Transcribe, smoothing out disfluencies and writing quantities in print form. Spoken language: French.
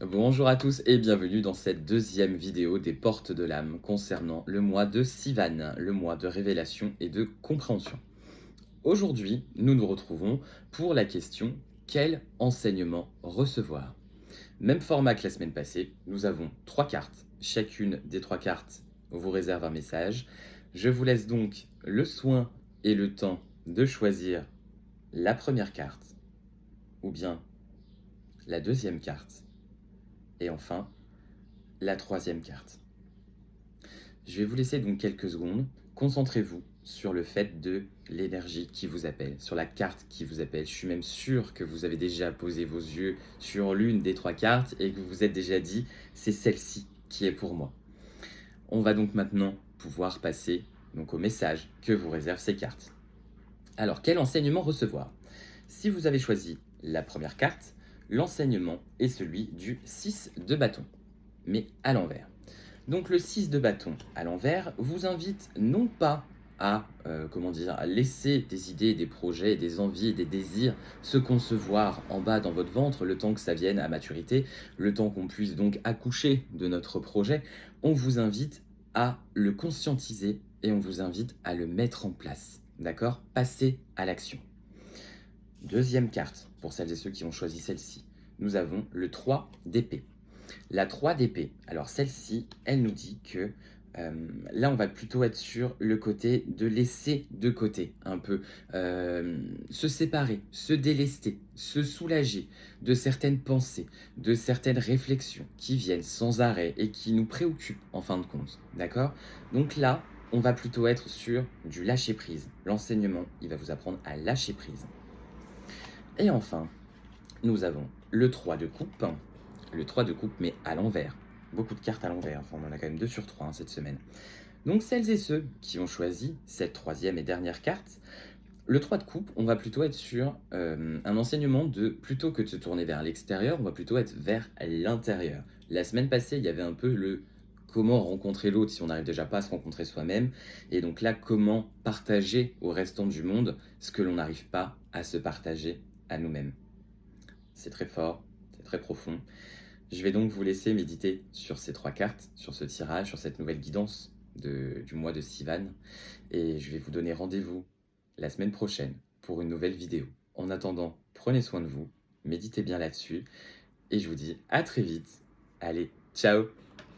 Bonjour à tous et bienvenue dans cette deuxième vidéo des portes de l'âme concernant le mois de Sivan, le mois de révélation et de compréhension. Aujourd'hui, nous nous retrouvons pour la question: quel enseignement recevoir? Même format que la semaine passée, nous avons trois cartes. Chacune des trois cartes vous réserve un message. Je vous laisse donc le soin et le temps de choisir la première carte ou bien la deuxième carte et enfin la troisième carte. Je vais vous laisser donc quelques secondes. Concentrez-vous sur le fait de l'énergie qui vous appelle, sur la carte qui vous appelle. Je suis même sûr que vous avez déjà posé vos yeux sur l'une des trois cartes et que vous vous êtes déjà dit: c'est celle-ci qui est pour moi. On va donc maintenant pouvoir passer donc au message que vous réservent ces cartes. Alors, quel enseignement recevoir? Si vous avez choisi la première carte, l'enseignement est celui du 6 de bâton, mais à l'envers. Donc le 6 de bâton à l'envers vous invite non pas à, à laisser des idées, des projets, des envies et des désirs se concevoir en bas dans votre ventre le temps que ça vienne à maturité, le temps qu'on puisse donc accoucher de notre projet. On vous invite à le conscientiser et on vous invite à le mettre en place. D'accord? Passer à l'action. Deuxième carte, pour celles et ceux qui ont choisi celle-ci, nous avons le 3 d'épée. La 3 d'épée, alors celle-ci, elle nous dit que là, on va plutôt être sur le côté de laisser de côté un peu, se séparer, se délester, se soulager de certaines pensées, de certaines réflexions qui viennent sans arrêt et qui nous préoccupent en fin de compte, d'accord? Donc là, on va plutôt être sur du lâcher prise. L'enseignement, il va vous apprendre à lâcher prise. Et enfin, nous avons le 3 de coupe. Le 3 de coupe, mais à l'envers. Beaucoup de cartes à l'envers. Enfin, on en a quand même 2 sur 3 cette semaine. Donc, celles et ceux qui ont choisi cette troisième et dernière carte, le 3 de coupe, on va plutôt être sur un enseignement de plutôt que de se tourner vers l'extérieur, on va plutôt être vers l'intérieur. La semaine passée, il y avait un peu le comment rencontrer l'autre si on n'arrive déjà pas à se rencontrer soi-même. Et donc là, comment partager au restant du monde ce que l'on n'arrive pas à se partager à nous-mêmes. C'est très fort, c'est très profond. Je vais donc vous laisser méditer sur ces trois cartes, sur ce tirage, sur cette nouvelle guidance du mois de Sivan. Et je vais vous donner rendez-vous la semaine prochaine pour une nouvelle vidéo. En attendant, prenez soin de vous, méditez bien là-dessus. Et je vous dis à très vite. Allez, ciao!